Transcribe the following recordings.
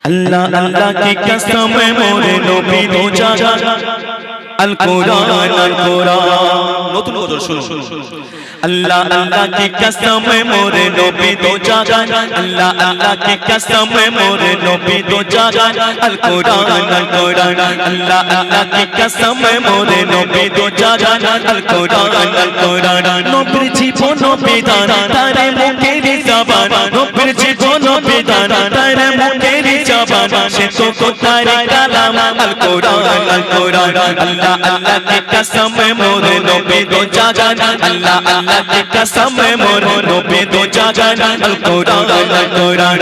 अल्लाह अल्लाह की कसम मोरे नबी दो जागा अल कुरान नतुन गजल शुनु अल्लाह अल्लाह की कसम मोरे नबी दो जागा अल्लाह अल्लाह की कसम मोरे नबी दो जागा अल कुरान अल्लाह अल्लाह की कसम मोरे नबी दो जागा अल कुरान नबीर जीवन बिधान तारे मुखेर जबान नबीर जीवन बिधान तारे मुखेर जबान से तो कोतारे कलाम अल कुरान अल्लाह अल्लाह की कसम मोरे नबी दो जागा अल्लाह अल्लाह की कसम मोरे नबी दो जागा अल कुरान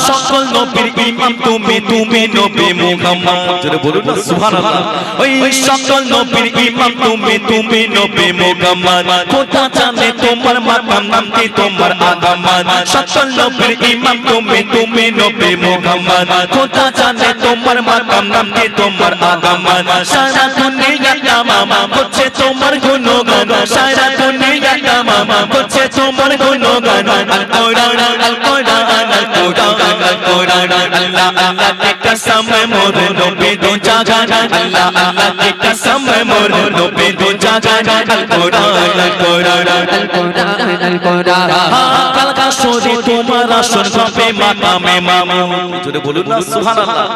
সকল নবীর ইমাম তুমি তুমি নবী মুহাম্মদ জোরে বলুন না সুবহানাল্লাহ ওই সকল নবীর ইমাম তুমি তুমি নবী মুহাম্মদ খোদা জানে তোমার মাকাম নাম কি তোমার আগামাত সকল নবীর ইমাম তুমি তুমি নবী মুহাম্মদ খোদা জানে তোমার মাকাম নাম কি তোমার আগামাত সারা দুনিয়া তামাম হচ্ছে তোমার গুণগান সারা দুনিয়া তামাম হচ্ছে তোমার গুণগান আল কুরআন আল কুরআন আল কুরআন আল কুরআন अल्लाह अल्लाह की कसम मोरे नबी दो जागा अल्लाह अल्लाह की कसम मोरे नबी दो जागा अल कुरआन अल कुरआन अल कुरआन अल कुरआन কালকা সরে তোমার আসন হবে মাকামে মামুন জোরে বলুন না সুবহানাল্লাহ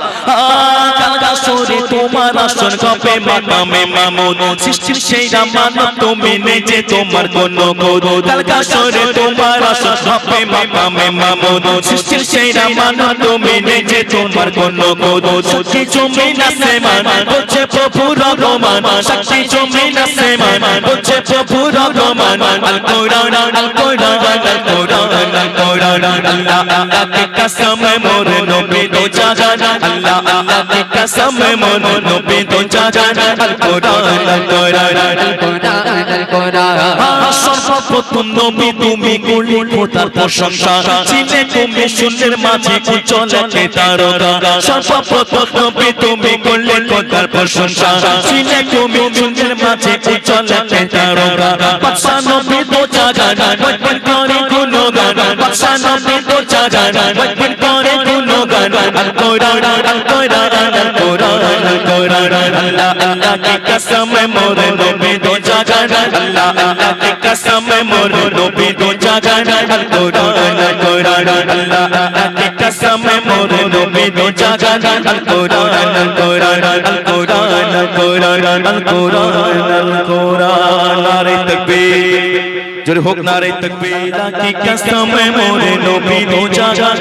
কালকা সরে তোমার আসন হবে মাকামে মামুন সৃষ্টির সেই মানব তুমি নিজে তোমার কোন কোদ কালকা সরে তোমার আসন হবে মাকামে মামুন সৃষ্টির সেই মানব তুমি নিজে তোমার কোন কোদ শক্তি জমিন আসমান হচ্ছে প্রভু রহমান শক্তি জমিন আসমান হচ্ছে প্রভু রহমান আল কুরআন আল কুরআন আল কুরআন আল কুরআন अल्लाह अल्लाह की कसम मोरे नबी दो जागा अल्लाह अल्लाह की कसम मोरे नबी दो जागा अल कुरआन अल कुरआन अल कुरआन अल कुरआन সর্বপ্রথম নবী তুমি করলে খোদার প্রশংসা ছিলে তুমি শূন্যের মাঝে উজ্জ্বল এক তারকা সর্বপ্রথম নবী তুমি করলে খোদার প্রশংসা ছিলে তুমি শূন্যের মাঝে উজ্জ্বল এক তারকা পাঁচা নবী দো জাগা বদন করে গুণগান পাঁচা নবী দো জাগা বদন করে গুণগান আল কুরআন আল কুরআন আল কুরআন আল কুরআন अल्लाह अल्लाह की कसम मोरे नबी दो जागा अल्लाह अल्लाह की कसम मोरे नबी दो जागा अल कुरआन अल कुरआन अल्लाह अल्लाह की कसम मोरे नबी दो जागा अल कुरआन अल कुरआन अल कुरआन अल कुरआन अल कुरआन अल कुरआन नारे तकबीर जोरे होक नारे तकबीर की कसम मोरे नबी दो जागा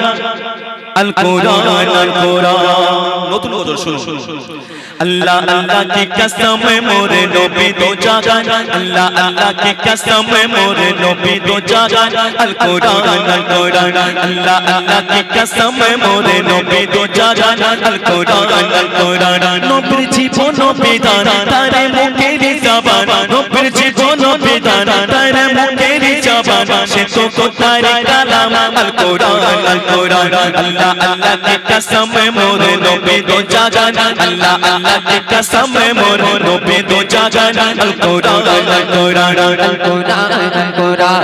अल कुरआन नतुन गजल शुनु अल्लाह अल्लाह की कसम मोरे नबी दो जागा अल्लाह अल्लाह की कसम मोरे नबी दो जागा अल कुरआन अल्लाह अल्लाह की कसम मोरे नबी दो जागा अल कुरआन नबीर जीवन बिधान तारे मुखेर जबान नबीर जीवन बिधान तारे मुखेर जबान से तो कोतारे कलाम अल कुरआन अल्लाह अल्लाह की कसम मोरे नबी दो जागा अल्लाह अल्लाह की कसम मोरे नबी दो जागा अल कुरआन अल कुरआन अल कुरआन अल कुरआन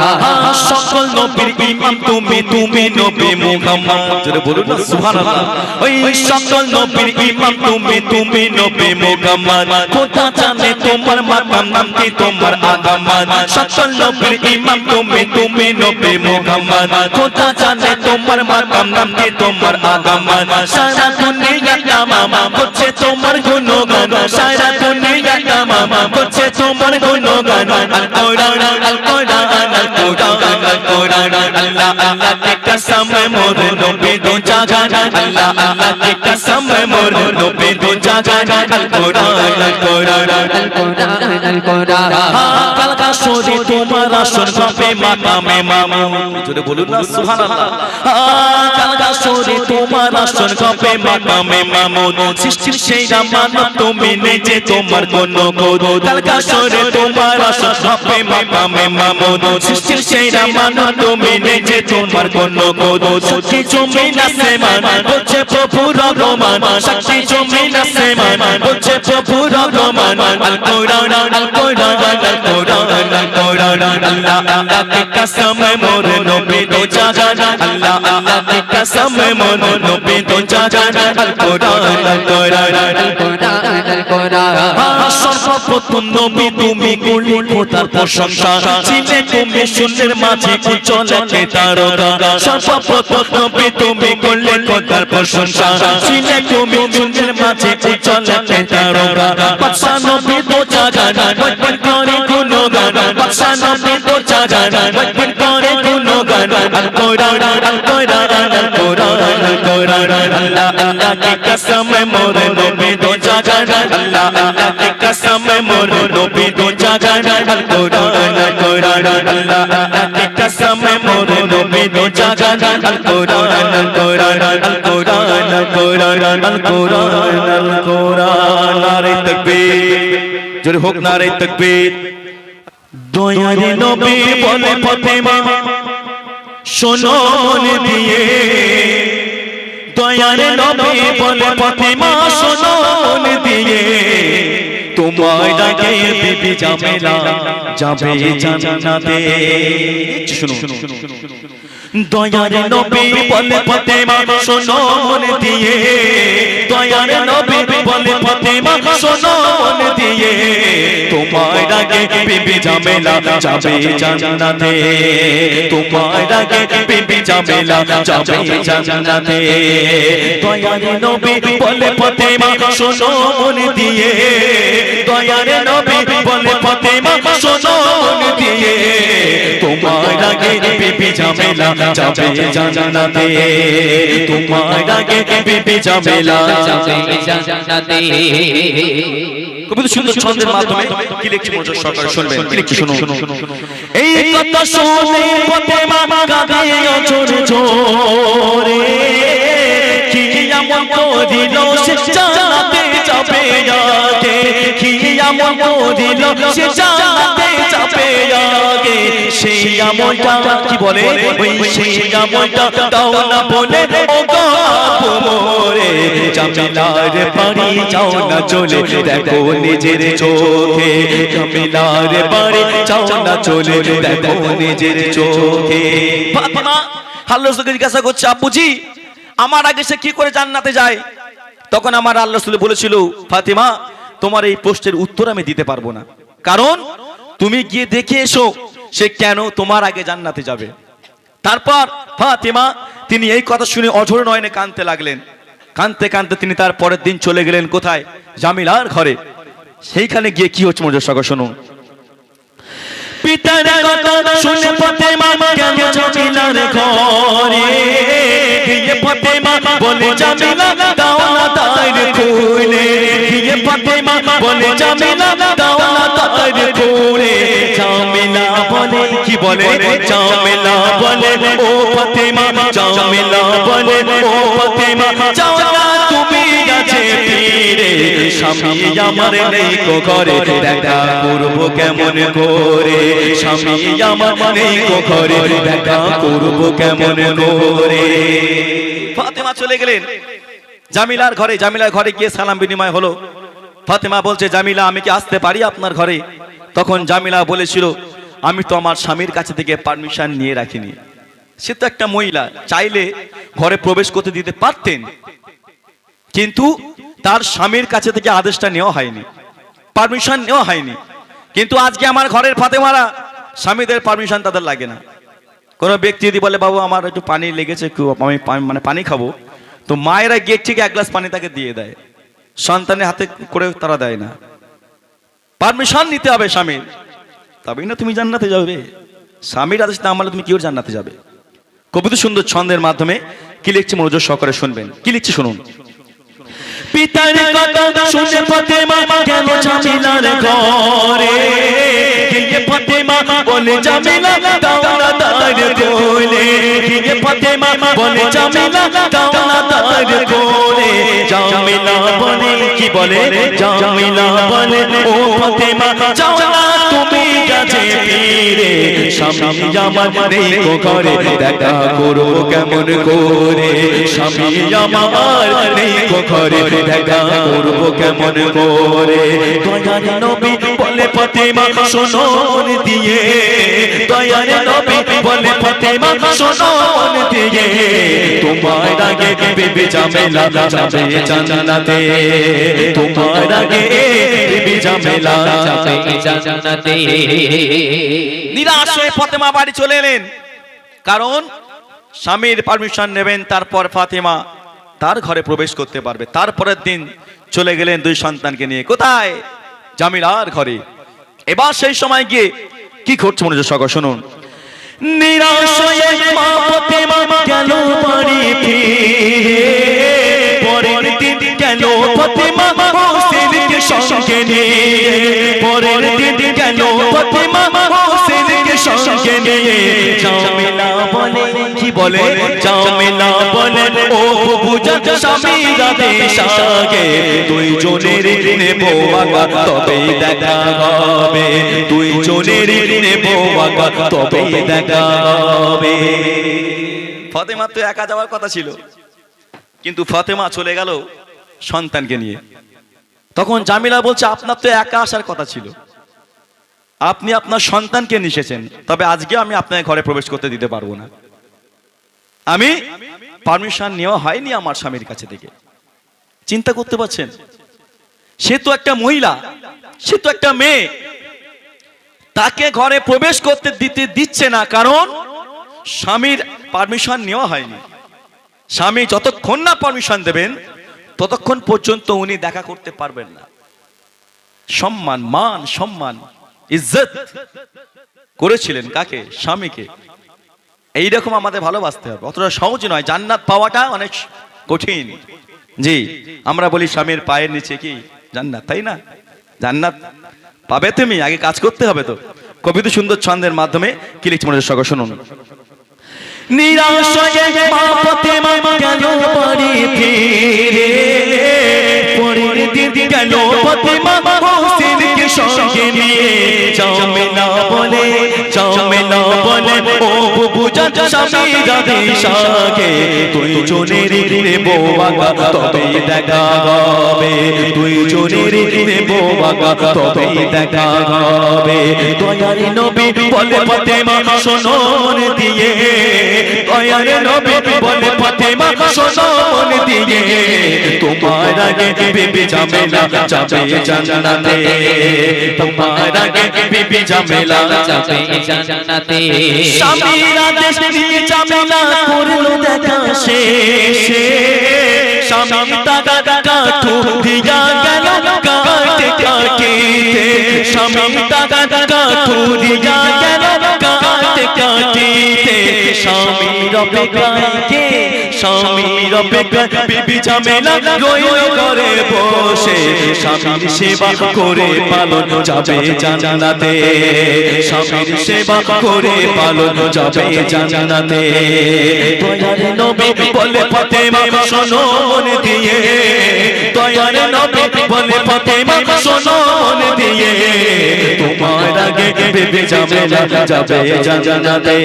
সকল নবীর ইমাম তুমি তুমি নবী মুহাম্মদ জোরে বলুন না সুবহানাল্লাহ ওই সকল নবীর ইমাম তুমি তুমি নবী মুহাম্মদ খোদা জানে তোমার মাকাম নাম কি তোমার আগামাত সকল নবীর ইমাম তুমি তুমি নবী মুহাম্মদ খোদা জানে তোমার মাকাম নাম কি তোমার আগামাত সারা দুনিয়া তামাম হচ্ছে তোমার গুণগান সারা দুনিয়া তামাম হচ্ছে তোমার গুণগান আল কুরআন আল কুরআন আল কুরআন আল কুরআন अल्लाह अल्लाह की कसम मोरे नबी दो जागा अल्लाह अल्लाह की कसम मोरे नबी दो जागा अल कुरआन अल कुरआन अल कुरआन अल कुरआन কালকা সরে তোমার আসন হবে মাকামে মামুন জোরে বলুন না সুবহানাল্লাহ কালকা সরে তোমার আসন কবে মাকামে মামুদ সৃষ্টির সেই মানব তুমি নিজে তোমার কোন কোদ কালকা সরে তোমার আসন কবে মাকামে মামুদ সৃষ্টির সেই মানব তুমি নিজে তোমার কোন কোদ শক্তি জমিন আসমান বলছে প্রভু রহমান শক্তি জমিন আসমান বলছে প্রভু রহমান আল কোরআন আল কোরআন আল কোরআন আল কোরআন আল্লাহ আল্লাহ की कसम मोर नबी दो जान अल्लाह अल्लाह की कसम मोर नबी दो जान अल कुरान अल कुरान अल कुरान अल कुरान সর্বপ্রথম নবী তুমি করলে খোদার প্রশংসা ছিলে তুমি শূন্যের মাঝে উজ্জ্বল এক তারকা সর্বপ্রথম নবী তুমি করলে খোদার প্রশংসা ছিলে তুমি শূন্যের মাঝে উজ্জ্বল এক তারকা পাঁচশা নবী দো জান বলবেন করে গুণগান পাঁচশা নবী দো জান বলবেন করে গুণগান আল কুরআন আল কুরআন আল কুরআন আল কুরআন আল্লাহ আল্লাহ की कसम मोर नबी दो जान अल्लाह अल्लाह की कसम मोर नबी दो जान अल कुरआन अल कुरआन अल्लाह अल्लाह की कसम मोर नबी दो जान अल कुरआन अल कुरआन अल कुरआन अल कुरआन अल कुरआन अल कुरआन नारे तकबीर जोर होक नारे तकबीर দয়ার নবী বলে ফাতেমা শোনো মন দিয়ে দয়ার নবী বলে ফাতেমা শোনো মন দিয়ে তোমার ডাকে বিবি জামেলা যাবে জান্নাতে শুনো দয়ার নবী বলে ফাতেমা শোনো মন দিয়ে দয়ার নবী বলে ফাতেমা শোনো মন দিয়ে তোমার ডাকে বিবি জামেলা যাবে জান্নাতে তোমার ডাকে বিবি জামেলা যাবে জান্নাতে দয়ার নবী বলে ফাতেমা শোনো মন দিয়ে দয়ার নবী বলে ফাতেমা শোনো মন দিয়ে তোমার ডাকে বিবি জামেলা যাবে জান্নাতে তোমার ডাকে বিবি জামেলা যাবে জান্নাতে কবি সুন্দর ছন্দের মাধ্যমে কি লিখছে মনোযোগ সহকারে শুনবেন কি লিখছে শুনুন এই কথা শুনে ফাতেমা কাঁদে অঝর জোরে কি এমন করিল সে জান্নাতে যাবে আগে কি এমন করিল সে জান্নাতে যাবে আগে সেই আমলটা কি বলে ওই সেই আমলটা দাও না বলে ও গো মোরে জামিলার বাড়ি যাও না চলে দেখো নিজের চোখে জামিলার বাড়ি যাও না চলে দেখো নিজের চোখে ফাতেমা আল্লাহ রাসূলকে জিজ্ঞাসা করছে আব্বুজি আমার আগে সে কি করে জান্নাতে যায় তখন আমার আল্লাহ রাসূল বলেছিল ফাতেমা তোমার এই প্রশ্নের উত্তর আমি দিতে পারবো না কারণ তুমি গিয়ে দেখে এসো সে কেন তোমার আগে জান্নাতে যাবে তারপর ফাতেমা তিনি এই কথা শুনে অঝর নয়নে কাঁদতে লাগলেন কাঁদতে কাঁদতে তিনি তার পরের দিন চলে গেলেন কোথায় জামিলার ঘরে সেইখানে গিয়ে কি হচ্ছে মনোযোগ সহকারে শুনুন পিতার কথা শুনে ফাতেমা গেল জামিলার ঘরে গিয়ে ফাতেমা বলে জামিলা দাও না তার খুলে গিয়ে ফাতেমা বলে জামিলা দাও না তার খুলে জামিলা বলে কি বলে জামিলা বলে ও ফাতেমা জামিলা বলে ও ফাতেমা যাও না তুমি গেছে ফিরে স্বামী আমার নেই কো ঘরে দেখা করব কেমন করে স্বামী আমার নেই কো ঘরে দেখা করব কেমন করে ফাতেমা চলে গেলেন জামিলার ঘরে গিয়ে সালাম বিনিময় হলো ফাতেমা বলছে জামিলা আমি কি আসতে পারি আপনার ঘরে তখন জামিলা বলেছিল আমি তো আমার স্বামীর কাছে থেকে পারমিশন নিয়ে রাখিনি সে তো একটা মহিলা চাইলে ঘরে প্রবেশ করতে দিতে পারতেন কিন্তু তার স্বামীর কাছে থেকে আদেশটা নেওয়া হয়নি পারমিশন নেওয়া হয়নি কিন্তু আজকে আমার ঘরের ফাতেমারা স্বামীদের পারমিশন তাদের লাগে না কোনো ব্যক্তি যদি বলে বাবু আমার একটু পানি লেগেছে আমি মানে পানি খাবো তো মায়েরা গেট থেকে এক গ্লাস পানি তাকে দিয়ে দেয় সন্তানের হাতে করে তারা দেয় না পারমিশন নিতে হবে স্বামীর তবেই না তুমি জান্নাতে যাবে স্বামীর আদেশ না মানলে তুমি কি করে জান্নাতে যাবে কবিতা সুন্দর ছন্দের মাধ্যমে কি লিখছে মনোযোগ সহকারে শুনবেন কি লিখছে শুনুন পিতার কথা শুনে ফাতেমা গেল জামিলার ঘরে গিয়ে ফাতেমা বলে জামিলা দাও না তার কোলে গিয়ে ফাতেমা বলে জামিলা দাও না তার কোলে জামিলা বলে কি বলে জামিলা বলে ও ফাতেমা যাও না তুমি কাছে ফিরে স্বামী আমার নেই গো ঘরে দেখা করব কেমন করে স্বামী আমার নেই গো ঘরে দেখা করব কেমন করে দয়ার নবী বলে ফাতেমা শোনো মন দিয়ে দয়ার নবী বলে ফাতেমা শোনো মন দিয়ে তোমার আগে বিবি জামেলা যাবে জান্নাতে তোমার আগে বিবি জামেলা যাবে জান্নাতে নিরাশ হয়ে ফাতেমা বাড়ি চলে এলেন কারণ স্বামীর পারমিশন নেবেন তারপর ফাতেমা তার ঘরে প্রবেশ করতে পারবে তারপরের দিন চলে গেলেন দুই সন্তানকে নিয়ে কোথায় জামিলার ঘরে এবার সেই সময় গিয়ে কি ঘটছে মনোযোগ সহকারে শুনুন নিরাশ হয়ে মা ফাতেমা গেল বাড়ি ফিরে পরের দিন গেল ফাতেমা হোসেনকে সঙ্গে নিয়ে পরের দিন গেল ফাতেমা হোসেনকে সঙ্গে নিয়ে জামিলা বলে কি বলে জামিলা বলে ও বুঝাত স্বামীরা দেশাগে দুই জনের নেব আগা তবে দেখা হবে দুই জনের নেব আগা তবে দেখা হবে ফাতেমা তো একা যাওয়ার কথা ছিল কিন্তু ফাতেমা চলে গেল সন্তানকে নিয়ে তখন জামিলা বলছে আপনার তো একা আসার কথা ছিল আপনি আপনার সন্তানকে নিয়ে এসেছেন তবে আজকে আমি আপনার ঘরে প্রবেশ করতে দিতে পারবো না আমি পারমিশন নেওয়া হয়নি আমার স্বামীর কাছে থেকে চিন্তা করতে পারছেন সে তো একটা মহিলা সে তো একটা মেয়ে তাকে ঘরে প্রবেশ করতে দিচ্ছে না কারণ স্বামীর পারমিশন নেওয়া হয়নি স্বামী যতক্ষণ না পারমিশন দেবেন ততক্ষণ পর্যন্ত উনি দেখা করতে পারবেন না সম্মান মান সম্মান ইজ্জত করেছিলেন কাকে স্বামীকে এইরকম আমাদের ভালোবাসতে হবে অতটা সহজ নয় জান্নাত পাওয়াটা অনেক কঠিন জি আমরা বলি স্বামীর পায়ের নিচে কি জান্নাত তাই না জান্নাত পাবে তুমি আগে কাজ করতে হবে তো কবি তো সুন্দর ছন্দের মাধ্যমে কি লিখছে মনোযোগ সহকারে শুনুন নিরাশ হয়ে মা ফাতেমা গেল বাড়ি ফিরে পরের দিন গেল ফাতেমা হোসেনকে সঙ্গে নিয়ে জামিলা বলে ও বুঝাত স্বামীরা দেশাগে দুই জনের নেব আগা তবে দেখা হবে দুই জনের নেব আগা তবে দেখা হবে দয়ার নবী বলে ফাতেমা শোনো মন দিয়ে দয়ার নবী বলে ফাতেমা শোনো মন দিয়ে তোমার আগে বিবি জামেলা যাবে জান্নাতে তোমার আগে বিবি জামেলা যাবে জান্নাতে স্বামীর আদেশ দিয়ে জামেলা করলো দেখা শেষে স্বামী তাগা কাঠু দিয়া গেল কাটে কাটিতে স্বামী তাগা কাঠু দিয়া গেল কাটে কাটিতে স্বামীর অপেক্ষায় বিবি জামেলা রইল ঘরে বসে স্বামীর সেবা করে পালন যাবে জান্নাতে স্বামীর সেবা করে পালন যাবে জান্নাতে দয়ার নবী বলে ফাতেমা শোনো মন দিয়ে দয়ার নবী বলে ফাতেমা শোনো মন দিয়ে তোমার আগে বিবি জামেলা যাবে জান্নাতে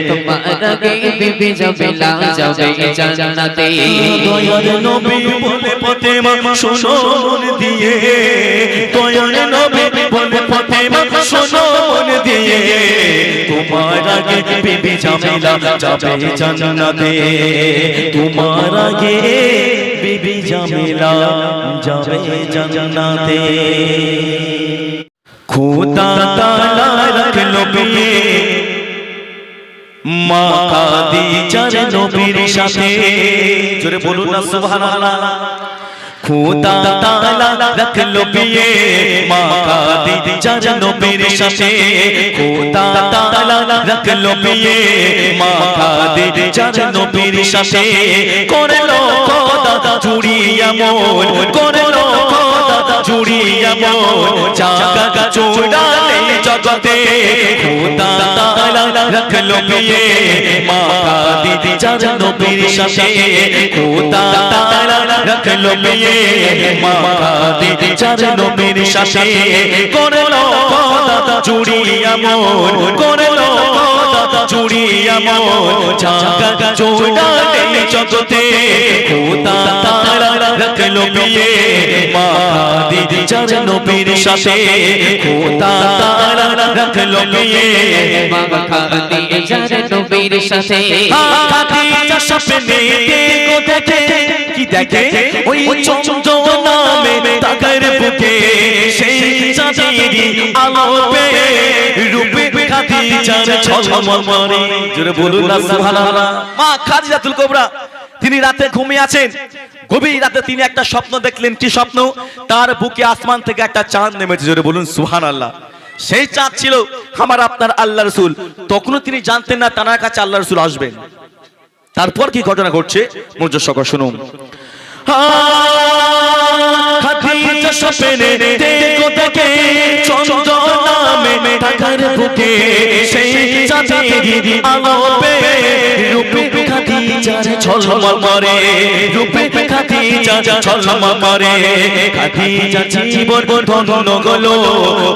তোমার আগে বিবি জামেলা যাবে জান্নাতে দয়ার নবী বলে ফাতেমা শোনো মন দিয়ে দয়ার নবী বলে ফাতেমা শোনো মন দিয়ে তোমার আগে বিবি জামেলা যাবে জান্নাতে তোমার আগে বিবি জামেলা যাবে জান্নাতে খোদা তাআলা রাখলো বিয়ে মা খাদিজার নবীর সাথে জোরে বলুন না সুবহানাল্লাহ খোদা তাআলা রাখলো বিয়ে মা খাদিজার নবীর সাথে খোদা তাআলা রাখলো বিয়ে মা খাদিজার নবীর সাথে করলো খোদা চুরি এমন করলো খোদা চুরি এমন চাকা চোরালে জগতে খোদা তাআলা রাখলো বিয়ে মা খাদিজার নবীর সাথে খোদা তাআলা রাখলো বিয়ে মা খাদিজার নবীর সাথে করলো খোদা চুরি এমন করলো খোদা চুরি এমন চাকা চোরালে জগতে খোদা তাআলা রাখলো বিয়ে মা খাদিজার নবীর সাথে খোদা তাআলা রাখলো বিয়ে মা খাদিজার নবীর সাথে খাদিজা স্বপ্নে দেখে কি দেখে ওই চন্দ্র নামে তাকার বুকে সেই চাঁদেরই আলো পেয়ে রূপে খাদিজার ঝলমল করে জোরে বলুন না সুবহানাল্লাহ। মা খাদিজাতুল কুবরা তিনি রাতে ঘুমিয়ে আছেন, গভীর রাতে তিনি একটা স্বপ্ন দেখলেন। কি স্বপ্ন? তার বুকে আসমান থেকে একটা চাঁদ নেমেছে, জোরে বলুন সুবহানাল্লাহ। সেই চাঁদ ছিল আমার আপনার আল্লাহ রাসূল। তখনও তিনি জানতেন না তার কাছে আল্লাহ রাসূল আসবেন। তারপর কি ঘটনা ঘটছে মনোযোগ সহকারে শুনুন। খাদিজা স্বপ্নে দেখে চন্দ্র নামে তাকার বুকে সেই চাঁদেরই আলো পেয়ে রূপে খাদিজার ঝলমল করে রূপে খাদিজার ঝলমল করে খাদিজা জীবন ধন্য গলো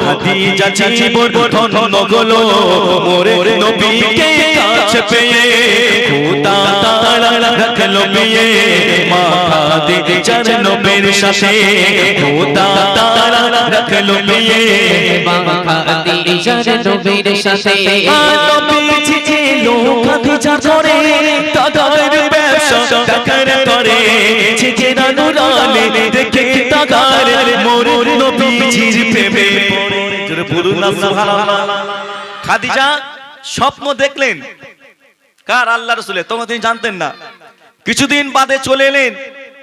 খাদিজা জীবন ধন্য গলো মোরে নবীকে কাছে পেয়ে খোদা তাআলা রাখলো বিয়ে মা খাদিজার নবীর সাথে খোদা তাআলা রাখলো বিয়ে মা খাদিজার নবীর সাথে নবীজি এলো খাদিজার ঘরে তাগার ব্যবসা টাকার করে চেহারা নুরানি দেখে তাগার মোর নবীজির প্রেমে পড়ে জোরে বলুন না সুবহানাল্লাহ। খাদিজা স্বপ্ন দেখলেন কার? আল্লাহ রাসূলের। তখন তিনি জানতেন না। কিছুদিন বাদে চলে এলেন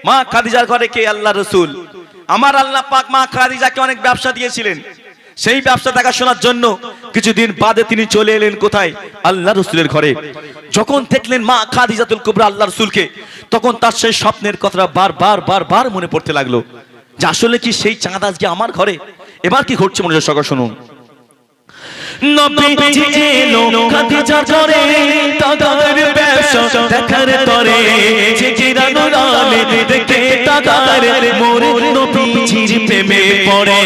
মা খাদিজার ঘরে। কে? আল্লাহ রাসূল। আমার আল্লাহ পাক মা খাদিজাকে অনেক ব্যবসা দিয়েছিলেন, সেই ব্যবসা দেখাশোনার জন্য কিছুদিন বাদে তিনি চলে এলেন কোথায়? আল্লাহ রাসূলের ঘরে। যখন দেখলেন মা খাদিজাতুল কুবরা আল্লাহ রাসূলকে, তখন তার সেই স্বপ্নের কথাটা বারবার মনে পড়তে লাগলো যে আসলে কি সেই চাঁদ আজকে আমার ঘরে। এবার কি ঘটছে মনোযোগ সহকারে শুনুন। নবীজি এলো খাদিজার ঘরে তাগার ব্যবসা দেখার তরে চেহারা নুরানি দেখে তাগার মোর নবীজির প্রেমে পড়ে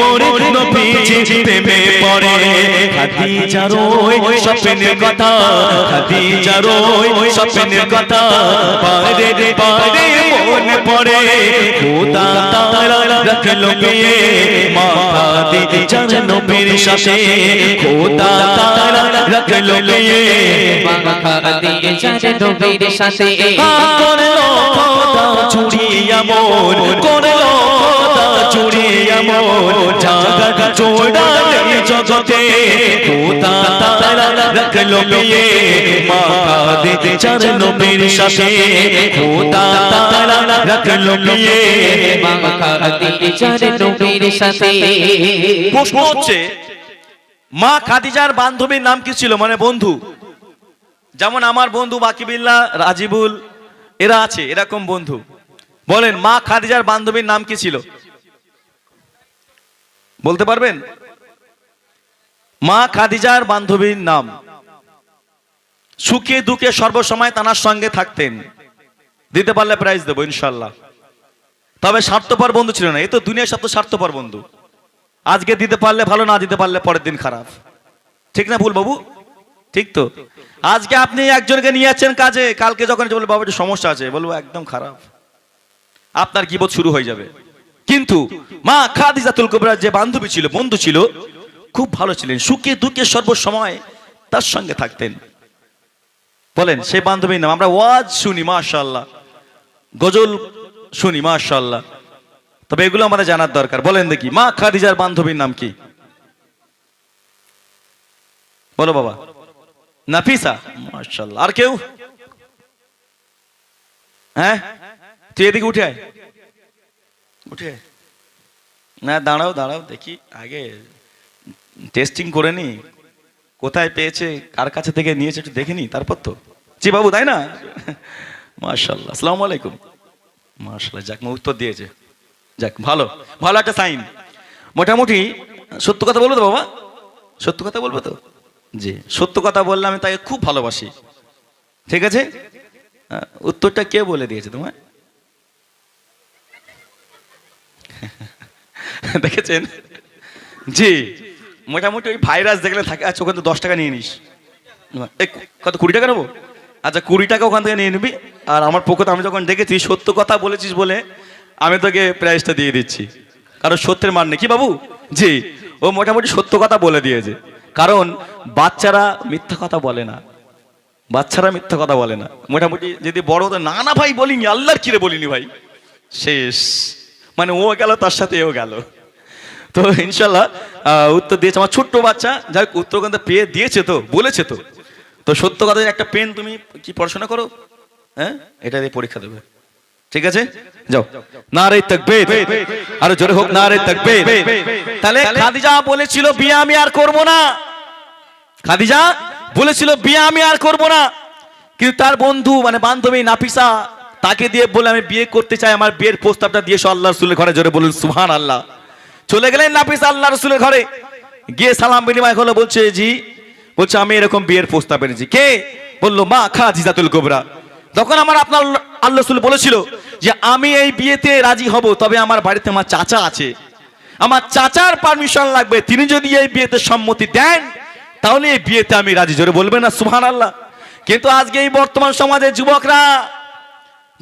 মোর নবীজির প্রেমে পড়ে খাদিজার ওই স্বপ্নের কথা খাদিজার ওই স্বপ্নের কথা পারে পারে মনে পড়ে খোদা তাআলা রাখলো বিয়ে মা খাদিজার নবীর সাথে খোদা তাআলা রাখলো বিয়ে মা খাদিজার নবীর সাথে করলো খোদা চুরি এমন করলো খোদা চুরি এমন জাগা চোরালে জগতে খোদা তাআলা রাখলো বিয়ে মা খাদিজার নবীর সাথে খোদা তাআলা রাখলো বিয়ে মা খাদিজার নবীর সাথে। প্রশ্ন হচ্ছে মা খাদিজার বান্ধবীর নাম কি ছিল? মানে বন্ধু, যেমন আমার বন্ধু বাকিবিল্লাহ, রাজিবুল, এরা আছে এরকম বন্ধু। বলেন মা খাদিজার বান্ধবীর নাম কি ছিল? বলতে পারবেন? মা খাদিজার বান্ধবীর নাম, সুখে দুঃখে সর্বসময় তার সঙ্গে থাকতেন। দিতে পারলে প্রাইজ দেবো ইনশাল্লাহ। তবে স্বার্থপর বন্ধু ছিল না। এ তো দুনিয়ার সবচেয়ে স্বার্থপর বন্ধু। আজকে দিতে পারলে ভালো, না দিতে পারলে পরের দিন খারাপ। ঠিক না ভুল বাবু? ঠিক তো। আজকে আপনি একজনকে নিয়ে যাচ্ছেন কাজে, কালকে যখন বলবো বাবা একটু সমস্যা আছে, বলবো একদম খারাপ, আপনার গীবত শুরু হয়ে যাবে। কিন্তু মা খাদিজাতুল কুবরা যে বান্ধবী ছিল, বন্ধু ছিল, খুব ভালো ছিলেন, সুখে দুঃখে সর্বসময় তার সঙ্গে থাকতেন। বলেন সেই বান্ধবীর নাম? আমরা ওয়াজ শুনি মাশাআল্লাহ, গজল শুনি মাশাআল্লাহ, তবে এগুলো আমাদের জানার দরকার। বলেন দেখি মা খাদিজার বান্ধবীর নাম কি? বলো বাবা। নাফিসা, মাশাআল্লাহ। আর কেউ? হ্যাঁ, তুই এদিকে উঠে আয়, উঠে আয়। না দাঁড়াও দাঁড়াও, দেখি আগে টেস্টিং করে নি কোথায় পেয়েছে, কার কাছে থেকে নিয়েছে একটু দেখে নি তারপর তো। জি বাবু, তাই না? মাশাআল্লাহ, আসসালামু আলাইকুম। মাশাআল্লাহ, যাক উত্তর দিয়েছে, যাক ভালো, ভালো একটা সাইন। মোটামুটি সত্য কথা বলবো তো বাবা? সত্য কথা বলবো তো? জি, সত্য কথা বললে আমি তাকে খুব ভালোবাসি। ঠিক আছে, উত্তরটা কে বলে দিয়েছে তোমায়? দেখেছেন? জি, মোটামুটি ওই ভাইরাস দেখলে থাকে, আচ্ছা ওখান থেকে 10 টাকা নিয়ে নিস। কত, 20 টাকা নেবো? আচ্ছা 20 টাকা ওখান থেকে নিয়ে নিবি। আর আমার পক্ষে আমি যখন দেখেছি সত্য কথা বলেছিস বলে আমি তোকে প্রাইজটা দিয়ে দিচ্ছি, কারণ সত্যের মান নেই। কি বাবু? জি, ও মোটামুটি সত্য কথা বলে দিয়েছে, কারণ বাচ্চারা মিথ্যা কথা বলে না, বাচ্চারা মিথ্যা কথা বলে না। মোটামুটি যদি বড় হতো, না না ভাই বলিনি, আল্লাহর কিরে বলিনি ভাই, শেষ। মানে ও গেল, তার সাথে এও গেল। তো ইনশাল্লাহ উত্তর দিয়েছে আমার ছোট্ট বাচ্চা, যাই উত্তর কিন্তু পেয়ে দিয়েছে, তো বলেছে তো। তো সত্য কথা, একটা পেন, তুমি কি পড়াশোনা করো? হ্যাঁ, এটা দিয়ে পরীক্ষা দেবে, ঠিক আছে? যাও, নারে তাকবীর, আরো জোরে হোক নারে তাকবীর। তাহলে খাদিজা বলেছিল বিয়ে আমি আর করব না, খাদিজা বলেছিল বিয়ে আমি আর করব না, কিন্তু তার বন্ধু মানে বান্ধবী নাফিসা তাকে দিয়ে বলে আমি বিয়ে করতে চাই, আমার বিয়ের প্রস্তাবটা দিয়ে আল্লাহ রাসূলের ঘরে, জোরে বলুন সুবহানাল্লাহ। চলে গেলেন নাফিসা আল্লাহ রাসূলের ঘরে, গিয়ে সালাম বিনিময় হলো, বলছে জি, বলছে আমি এরকম বিয়ের প্রস্তাব এনেছি। কে? বললো মা খাদিজাতুল কুবরা। তখন আমার আপনার আল্লাহ রাসূল বলেছিল যে আমি এই বিয়েতে রাজি হব, তবে আমার বাড়িতে আমার চাচা আছে, আমার চাচার পারমিশন লাগবে, তিনি যদি এই বিয়েতে সম্মতি দেন তাহলে এই বিয়েতে আমি রাজি, জোরে বলবেন না সুবহানাল্লাহ। কিন্তু আজকে এই বর্তমান সমাজের যুবকরা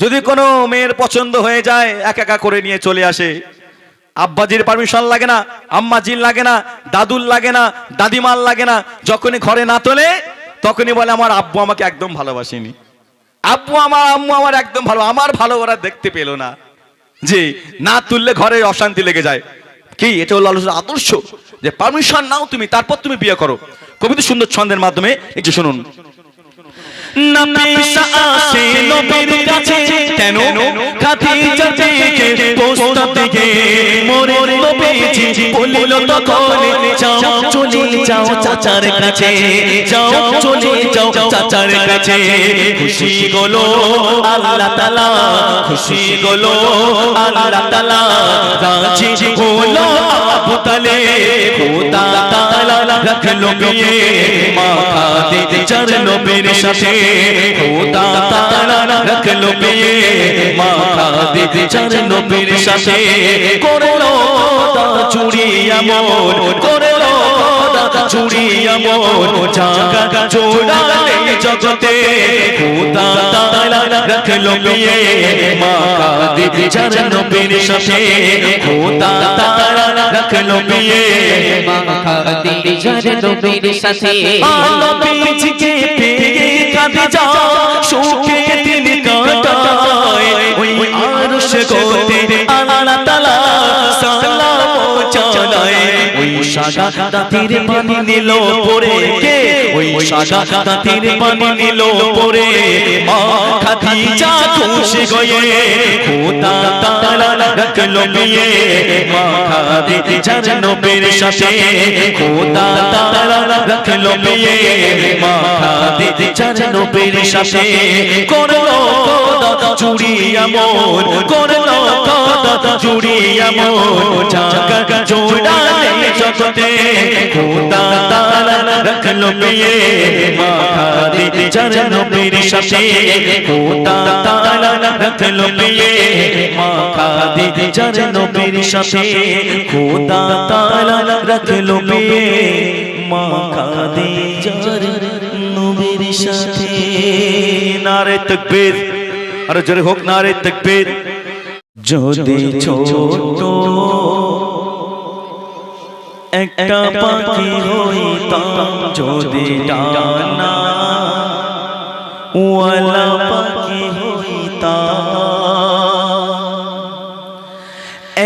যদি কোনো মেয়ের পছন্দ হয়ে যায়, একা একা করে নিয়ে চলে আসে, আব্বাজির পারমিশন লাগে না, আম্মাজির লাগে না, দাদুর লাগে না, দাদিমার লাগে না, যখনই ঘরে না তোলে তখনই বলে আমার আব্বু আমাকে একদম ভালোবাসেনি, আব্বু আমার আম্মু আমার একদম ভালো, আমার ভালো ওরা দেখতে পেলো না। জি, না তুললে ঘরে অশান্তি লেগে যায়। কি, এটা হলো আল্লাহর আদর্শ যে পারমিশন নাও তুমি, তারপর তুমি বিয়ে করো। কবিতা সুন্দর ছন্দের মাধ্যমে একটু শুনুন। নাফিসা আসে নবীর কাছে, কেন? খাদিজা থেকে প্রস্তাব দিয়ে মোরে নবীজি বলিল তখন, যাও চলে যাও চাচার কাছে, যাও চলে যাও চাচার কাছে। খুশি হলো আল্লাহ তাআলা, খুশি হলো আল্লাহ তাআলা, রাজি হলো আবু তালেব, খোদা তাআলা রাখলো বিয়ে মা খাদিজার নবীর সাথে, খোদা তাআলা রাখলো বিয়ে মা খাদিজার নবীর সাথে। করলো দা চুরি আমল, করলো দা চুরি আমল, জাগা জোড়া নেই জগতে, খোদা তাআলা রাখলো বিয়ে মা খাদিজার নবীর সাথে, খোদা তাআলা রাখলো বিয়ে মা খাদিজার নবীর সাথে। নবীজিকে পেয়ে খাদিজা সুখে দিন কাটায়, ওই আরশ গোতে আল্লাহ তাআলা সালাম জানায়। ওই সাদা দাতির পানি নিল পরে, কে? ওই সাদা দাতির পানি নিল পরে মা খাদিজা খুশি হয়ে, খোদা তাআলা রাখলো বিয়ে মা খাদিজার নবীর সাথে, খোদা তাআলা রাখলো বিয়ে মা খাদিজার নবীর সাথে। করলো খোদা চুরি আমল, করলো খোদা চুরি আমল, জাগা জোড়া নেই জগতে, খোদা তাআলা রাখলো বিয়ে মা খাদিজার নবীর সাথে, খোদা তাআলা রাখলো বিয়ে মা খাদিজার নবীর সাথে, খোদা তাআলা রাখলো বিয়ে মা খাদিজার নবীর সাথে। নারে তাকবীর, আরে জোরে হোক নারে তাকবীর। যদি ছোট একটা পাখি হইতাম, যদি ডানা ওয়ালা পাখি হইতাম,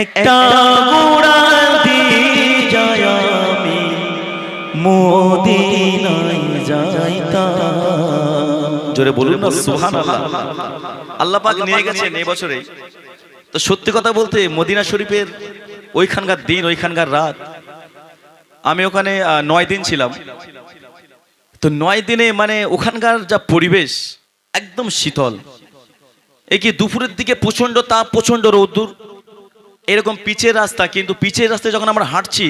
একটা উড়াল দিয়ে আমি মদিনায় যাইতাম। জোরে বলুন না সুবহানাল্লাহ। আল্লাহ পাক নিয়ে গেছেন এই বছরে। তো সত্যি কথা বলতে মদিনা শরীফের ওইখানকার দিন, ওইখানকার রাত, আমি ওখানে 9 দিন ছিলাম। তো 9 দিনে মানে ওখানকার যা পরিবেশ একদম শীতল। এই কি দুপুরের দিকে প্রচন্ড তাপ, প্রচন্ড রৌদ্র, এরকম পিচের রাস্তা, কিন্তু পিচের রাস্তায় যখন আমরা হাঁটছি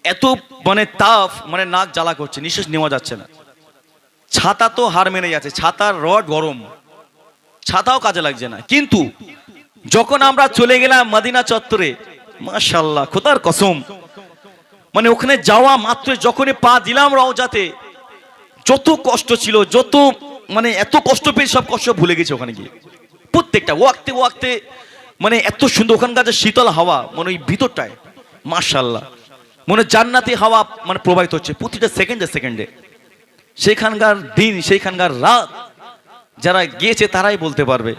এত মানে তাপ, মানে নাক জ্বালা করছে, নিঃশ্বাস নেওয়া যাচ্ছে না। ছাতা তো হার মেনে যাচ্ছে, ছাতার রড গরম, ছাতাও কাজে লাগছে না। কিন্তু যখন আমরা চলে গেলাম মদিনা চত্বরে, মাশাআল্লাহ খোদার কসম, মানে ওখানে যাওয়া মাত্র যখনই পা দিলাম রওজাতে, যত কষ্ট ছিল, যত মানে এত কষ্ট পেয়ে সব কষ্ট ভুলে গেছে ওখানে গিয়ে। প্রত্যেকটা ওয়াক্তে ওয়াক্তে মানে এত সুন্দর ওখানকার যে শীতল হাওয়া, মানে ওই ভিতরটায় মাশাআল্লাহ মনে জান্নাতি হাওয়া মানে প্রবাহিত হচ্ছে প্রতিটা সেকেন্ডে সেকেন্ডে। সেখানকার দিন, সেইখানকার রাত যারা গিয়েছে তারাই বলতে পারবে।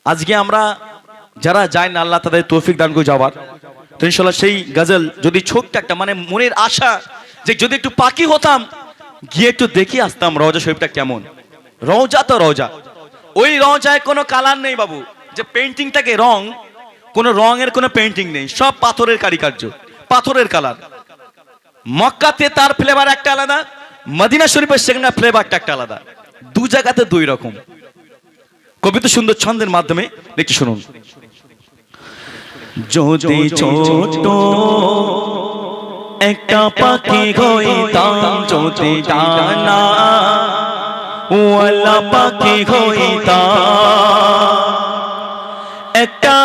আজকে আমরা যারা যাই না, আল্লাহ তাদের তৌফিক দান করে যাওয়ার, তো ইনশাআল্লাহ সেই গজল যদি ছোট্ট একটা মানে মনের আশা যে যদি একটু পাকি হতাম, গিয়ে একটু দেখে আসতাম রওজা শরীফটা কেমন। রওজা তো রওজা, ওই রওজায় কোনো কালার নেই বাবু, যে পেন্টিংটাকে রং, কোনো রঙের কোনো পেন্টিং নেই, সব পাথরের কারিকার্য, পাথরের কালার। মক্কাতে তার ফ্লেভার একটা আলাদা, মদিনা শরীফের সেখানে ফ্লেভারটা একটা আলাদা, দু জায়গাতে দুই রকম। কবিতা সুন্দর ছন্দের মাধ্যমে দেখি শুনুন। যদি ছোট একটা পাখি হইতাম, যদি ডানা ওয়ালা পাখি হইতাম, একটা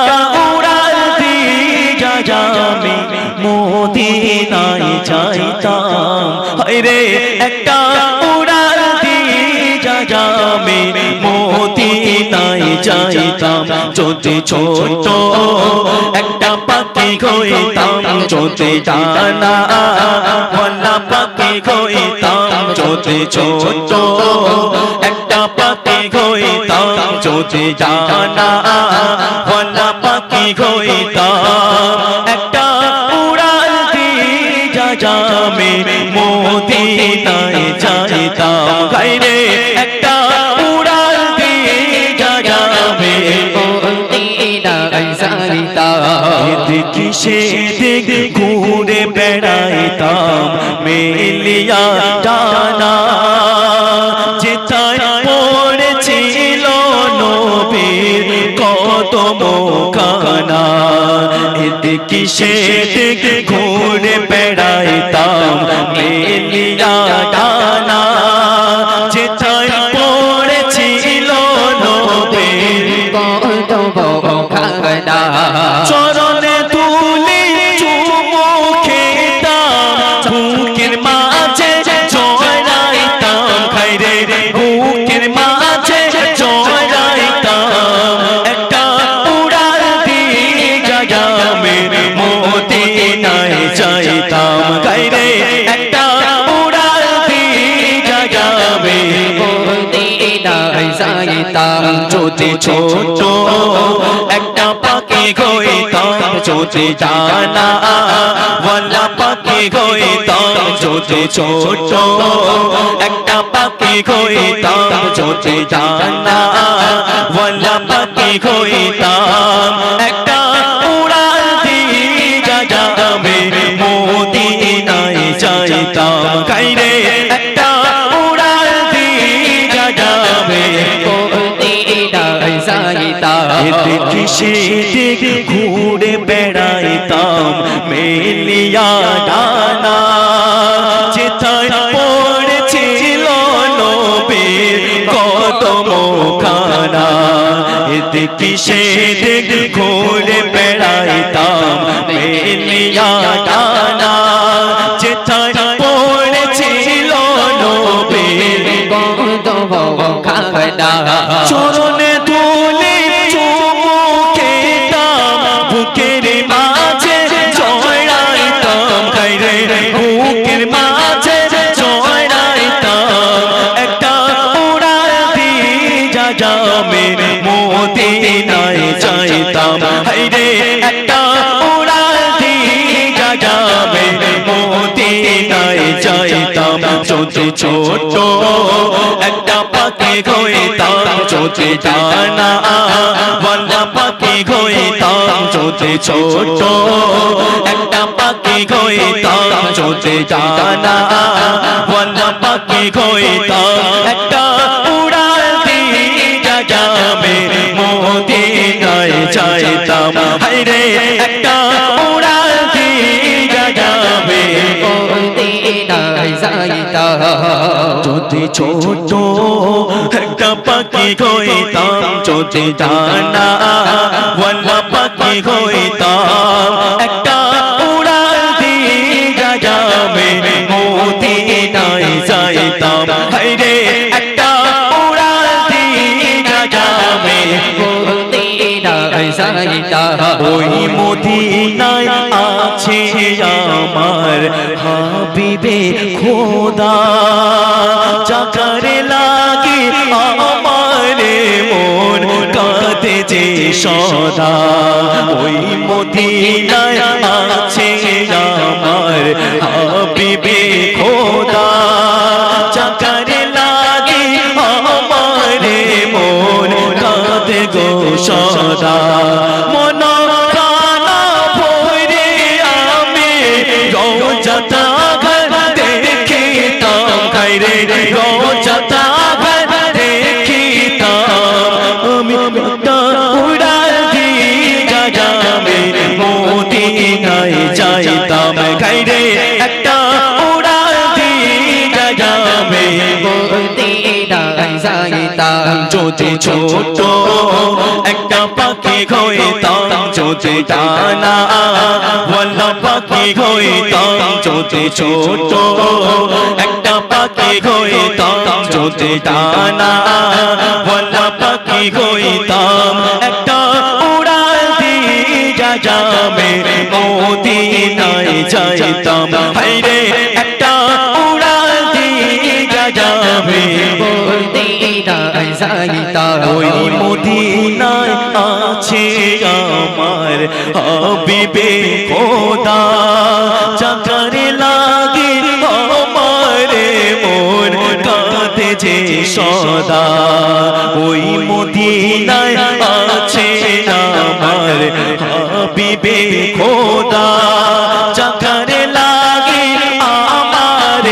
উড়াল দিয়ে যাবে মদিনায় যাইতাম। হায়রে একটা উড়াল দিয়ে যাবে মদিনায় যাইতাম। যদি ছোট একটা পাখি হইতাম, যদি ডানা ওয়ালা পাখি হইতাম, যদি ছোট একটা পাখি হইতাম, যদি ডানা ওয়ালা পাখি হইতাম, একটা উড়াল দিয়ে যাবে মদিনায় যাইতাম। গাইরে একটা উড়াল দিয়ে যাবে মদিনায় যাইতাম। দেখি সেদিক ঘুরে বেড়াইতাম মেলিয়া ডানা, যেথায় পড়েছিল নবীর কদম খানা। দেখি সেদিক ঘুরে বেড়াইতাম মেলিয়া ডানা, যেথায় পড়েছিল নবীর কদম খানা। চরণে তুলি চুমু খেতাম, বুকের মাঝে জড়াইতাম। খাইরে বুকের মাঝে জড়াইতাম, একটা উড়াল দিয়ে যাবে মদিনায় যাইতাম। খাইরে একটা উড়াল দিয়ে যাবে মদিনায় যাইতাম। যদি ছোট একটা পাখি হইতাম, যদি ডানা ওয়ালা পাখি হইতাম, যদি ছোট একটা পাখি হইতাম, যদি ডানা ওয়ালা পাখি হইতাম, একটা উড়াল দিয়ে যাবে মদিনায় যাইতাম। গাইরে একটা উড়াল দিয়ে যাবে মদিনায় যাইতাম। দেখি সেদিক ঘুরে বেড়াইতাম মেলিয়া ডানা, যেথায় পড়েছিল নবীর কদম খানা। দেখি সেদিক ঘুরে বেড়াইতাম মেলিয়া ডানা, যেথায় পড়েছিল নবীর কদম খানা। চরণে তুলি চুমু খেতাম, বুকের মাঝে জড়াইতাম। খাইরে বুকের মাঝে জড়াইতাম, একটা উড়াল দিয়ে যাবে মদিনায় যাইতাম। হায়রে একটা উড়াল দিয়ে যাবে মদিনায় যাইতাম। যদি ছোট একটা পাখি হইতাম, যদি ডানা ওয়ালা পাখি হইতাম, যদি ছোট একটা পাখি হইতাম, চোতে জানা ওয়াল্লাহ পাকে হইতাম একটা উড়াল দিয়ে জাগামে মদিনায় যাইতাম হায়রে একটা উড়াল দিয়ে জাগামে মদিনায় যাইতাম যদি ছোট একটা পাখি হইতাম যদি জানা ওয়াল্লাহ পাখি হইতাম একটা উড়াল দিয়ে জাগামে মদিনায় যাইতাম হায়রে একটা উড়াল দিয়ে জাগামে মদিনায় যাইতাম ওই মদিনায় আছে আমার হাবিবে খোদা চাকারে লাগে আমার মন কাঁদে যে সদা ওই মদিনায় আছে আমার হাবিবে খোদা চাকারে লাগে আমার মন কাঁদে গো সদা মন কানা ভরে আমি রোজাটা ঘর দেখিতাম খাইরে রোজাটা ঘর দেখিতাম আমি একটা উড়াল দিয়ে জাগামে মদিনায় যাইতাম খাইরে একটা উড়াল দিয়ে জাগামে মদিনায় যাইতাম যদি ছোট একটা পাখি হইতাম যদি ডানা ওয়াল্লাহ পাখি হইতাম যদি ছোট একটা পাখি হইতাম যদি ডানা ওয়াল্লাহ পাখি হইতাম একটা উড়াল দিয়ে জাগামে মদিনায় যাইতাম হায়রে একটা উড়াল দিয়ে জাগামে মদিনায় যাইতাম ওই মদিনায় আছে আমার হাবিবে খোদা চাকারে লাগে আমার মন কাঁদে যে সদা ওই মদিনায় আছে আমার হাবিবে খোদা চাকারে লাগে আমার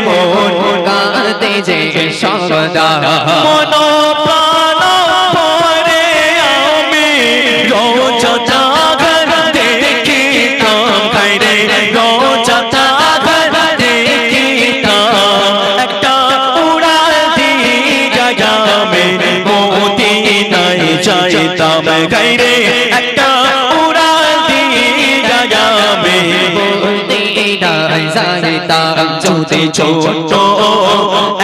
মন কাঁদে যে সদা মন প্রাণ ভরে আমি রোজাটা ঘর দেখিতাম খাইরে রোজাটা ঘর দেখিতাম একটা উড়াল দিয়ে জাগামে মদিনায় যাইতাম খাইরে একটা উড়াল দিয়ে জাগামে মদিনায় যাইতাম যদি ছোট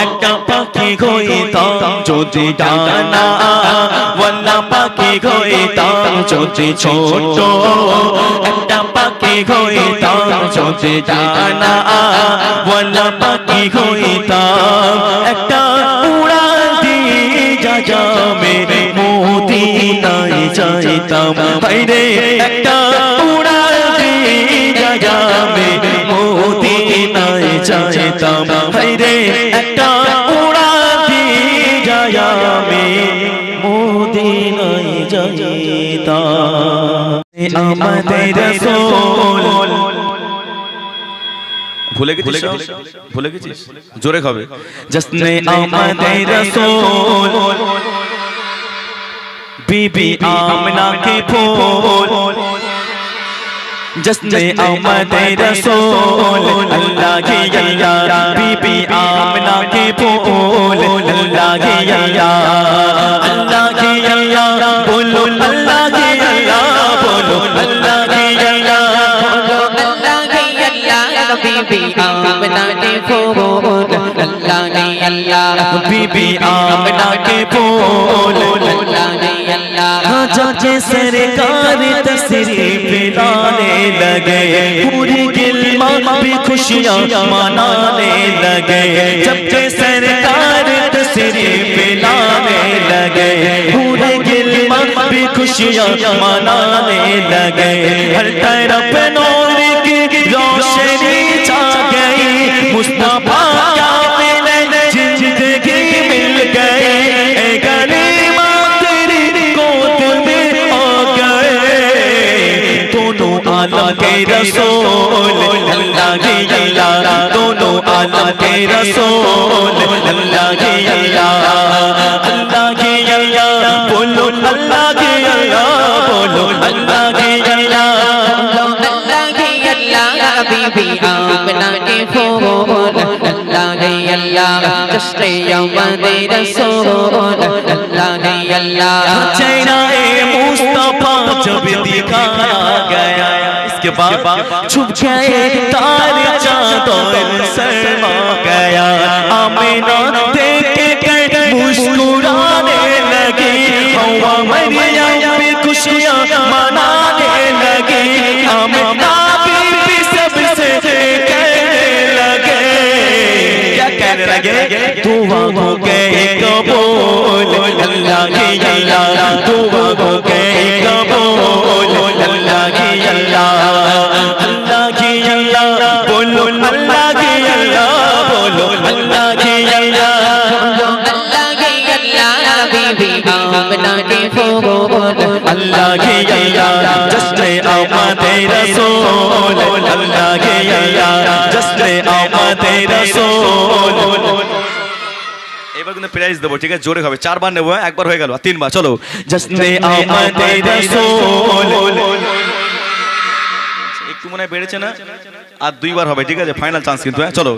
একটা পাখি হইতাম যদি ডানা ওয়াল্লাহ পাখি হইতাম যদি ছোট একটা পাখি হইতাম যদি ডানা ওয়াল্লাহ পাখি হইতাম একটা উড়াল দিয়ে জাগামে মদিনায় যাইতাম হায়রে একটা উড়াল দিয়ে জাগামে মদিনায় যাইতাম হায়রে একটা উড়াল দিয়ে জাগামে মদিনায় যাইতাম আমাদের রাসূল ভুলে গেছিস জোরে খাবে জশ্নে আমাদের রাসূল बीबी आमना के फूल जश्ने आमद रसूल अल्लाह की अल्लाह बीबी आमना के फूल अल्लाह की अल्लाह बोलो अल्लाह की अल्लाह बोलो अल्लाह की अल्लाह बीबी आमना के फूल अल्लाह की अल्लाह बीबी आमना के फूल अल्लाह की अल्लाह जाके सरकार तशरीफ लाने लगे पूरी गिलमा भी खुशियाँ मनाने लगे जब के सरकार तशरीफ लाने लगे पूरे गिलमा भी खुशियाँ मनाने लगे हर तरफ नूर की रोशनी छा गई मुस्तफा क्या मिले जिंदगी मिल गई आलम के रसूल अल्लाह की अल्लाह दोनों आलम के रसूल अल्लाह की अल्लाह अल्लाह की अल्लाह बोलो अल्लाह की अल्लाह बोलो अल्लाह की अल्लाह अल्लाह की अल्लाह बीबी आमना के फूल अल्लाह की अल्लाह जश्न यौमद रसूल अल्लाह की अल्लाह चेहरा मुस्तफा जब दिखाया गया इसके बाद छुप गए तारे चाँद और शर्मा गया आमीना देख के मुस्कुराने लगी हवा मरियम पे खुशियाँ मनाने लगी आमीना बीबी सबसे कहने लगे क्या कहने लगे दुआ हो गए कबूल अल्लाह की अल्लाह दुआ हो गए कबूल अल्लाह की अल्लाह अल्लाह की अल्लाह बोलो अल्लाह की अल्लाह बोलो अल्लाह की अल्लाह अल्लाह की अल्लाह बीबी आमना के फूल अल्लाह की अल्लाह जश्न आमद रसूल अल्लाह की अल्लाह जश्न आमद रसूल এবার কিন্তু প্রাইজ দেব ঠিক আছে জোরে হবে চারবার নেব একবার হয়ে গেল আর তিনবার চলো জশ্নে আমদ রাসূল একটু মনে বেড়েছে না আর দুইবার হবে ঠিক আছে ফাইনাল চান্স কিন্তু চলো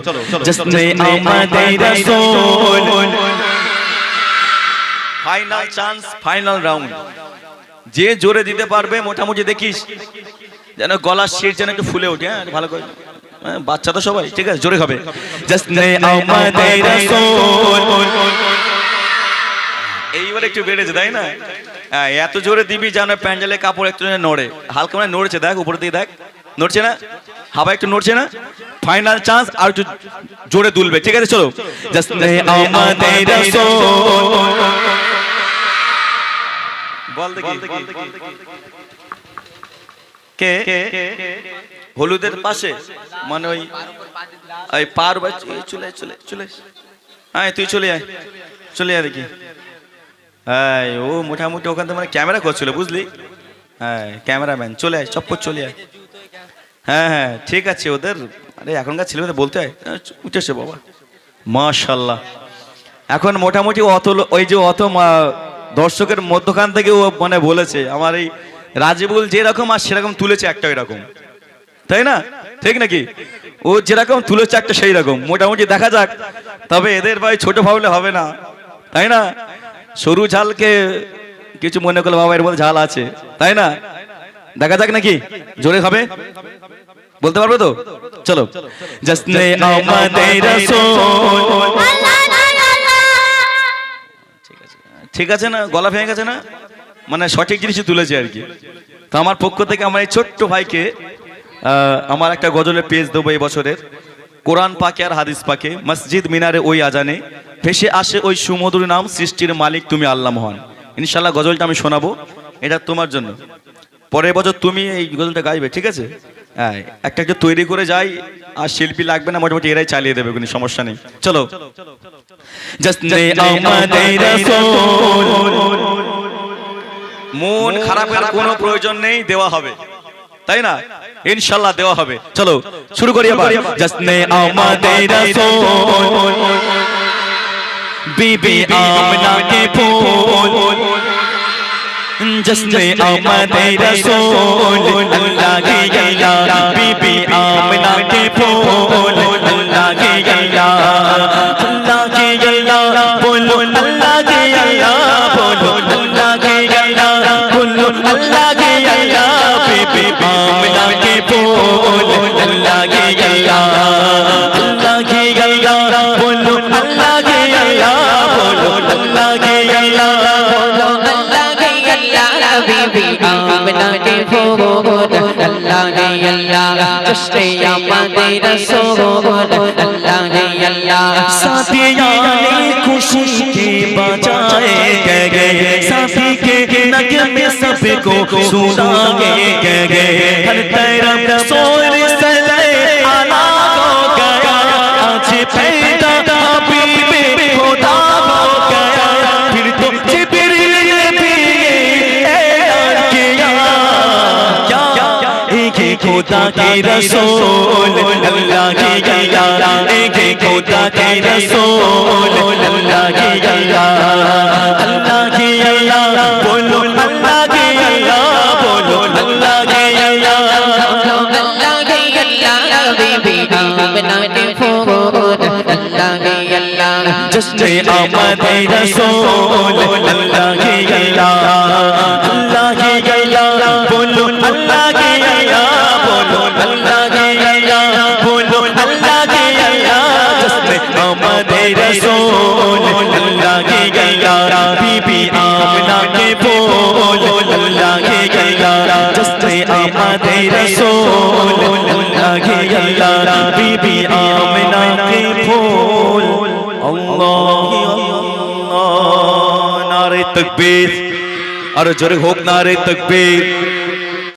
জশ্নে আমদ রাসূল ফাইনাল চান্স ফাইনাল রাউন্ড যে জোরে দিতে পারবে মোটামুটি দেখিস যেন গলার শির যেন একটু ফুলে ওঠে হ্যাঁ ভালো করে বাচ্চা তো সবাই ঠিক আছে জোরে হবে জশ্নে আমদ রাসূল এইবার একটু বেড়েছে তাই না এত জোরে দিবি জানো প্যান্ডেলে কাপড় একটু নড়ে হালকা মানে নড়ছে দেখ উপর দিয়ে দেখ নড়ছে না হাওয়া একটু নড়ছে না ফাইনাল চান্স আর একটু জোরে দুলবে ঠিক আছে চলো জশ্নে আমদ রাসূল বল দেখি কে হলুদের পাশে মানে ওই পার চলে চলে চলে আয় তুই চলে আয় চলে আয় দেখি হ্যাঁ ও মোটামুটি ওখান থেকে মানে ক্যামেরা করছিল বুঝলি হ্যাঁ ক্যামেরাম্যান চলে আয় চপ্পর চলে আয় হ্যাঁ হ্যাঁ ঠিক আছে ওদের আরে এখনকার ছেলেমেয়েদের বলতে হয় উঠেছে বাবা মাশাআল্লাহ এখন মোটামুটি অত ওই যে অত দর্শকের মধ্যখান থেকে ও মানে বলেছে আমার এই রাজিবুল যেরকম আর সেরকম তুলেছে একটা এরকম তাই না ঠিক নাকি ও যেরকম তুলেছে একটা সেই রকম মোটামুটি দেখা যাক তবে এদের ভাই ছোট ভাবলে হবে না তাই না সরু ঝালকে কিছু মনে করলে বাবা এর মধ্যে ঝাল আছে তাই না দেখা যাক নাকি জোরে হবে বলতে পারবে তো চলো জশ্নে আমদ রাসূল ঠিক আছে না গলা ভেঙে গেছে না মানে সঠিক জিনিসই তুলেছে আর কি তো আমার পক্ষ থেকে আমার এই ছোট্ট ভাইকে আমার একটা গজলের পেজ দেবো এই বছরের কোরআন পাকে আর হাদিস পাকে মসজিদ মিনারে ওই আজানে ভেসে আসে ওই সুমধুর নাম সৃষ্টির মালিক তুমি আল্লাহ মহান ইনশাআল্লাহ গজলটা আমি শোনাবো এটা তোমার জন্য পরের বছর তুমি এই গজলটা গাইবে ঠিক আছে হ্যাঁ একটা একটা তৈরি করে যাই আর শিল্পী লাগবে না মোটামুটি এরাই চালিয়ে দেবে কোনো সমস্যা নেই চলো জশ্নে আমদ রাসূল মন খারাপের কোনো প্রয়োজন নেই দেওয়া হবে তাই না ইনশাআল্লাহ দেওয়া হবে চলো শুরু করি আবার জশ্নে আমদ রাসূল बीबी आमना के फूल जश्ने आमद रसूल अल्लाह की अल्लाह बीबी आमना के फूल अल्लाह की अल्लाह बोलो अल्लाह की अल्लाह बोलो अल्लाह की अल्लाह बोलो अल्लाह की अल्लाह बीबी आमना के फूल अल्लाह की अल्लाह बोलो अल्लाह की अल्लाह बोलो अल्लाह की अल्लाह बीबी आमना के फूल अल्लाह की अल्लाह जश्न आमद रसूल अल्लाह की अल्लाह साथियाँ खुशी के बजाए गए साथी के नगमे सबको सुनाए गए हर तरफ शोर सले आला हो गया आज पैदा हबीबे खुदा हो गया फिर तो जिब्रील भी ऐलान किया क्या एक एक खुदा के रसूल अल्लाह के अल्लाह देखे खुदा के रसूल अल्लाह के अल्लाह बोलो अल्लाह के अल्लाह बोलो अल्लाह के अल्लाह जश्न आमद रसूल अल्लाह के अल्लाह के अल्लाह बोलो अल्लाह के अल्लाह बोलो अल्लाह के अल्लाह बोलो अल्लाह के अल्लाह जश्न आमद रसूल अल्लाह के अल्लाह बीबी आमना के बोल अल्लाह के अल्लाह जश्न आमद रसूल अल्लाह के अल्लाह बीबी आमना के बोल अल्लाह नारे तकबीर और जोरे होक नारे तकबीर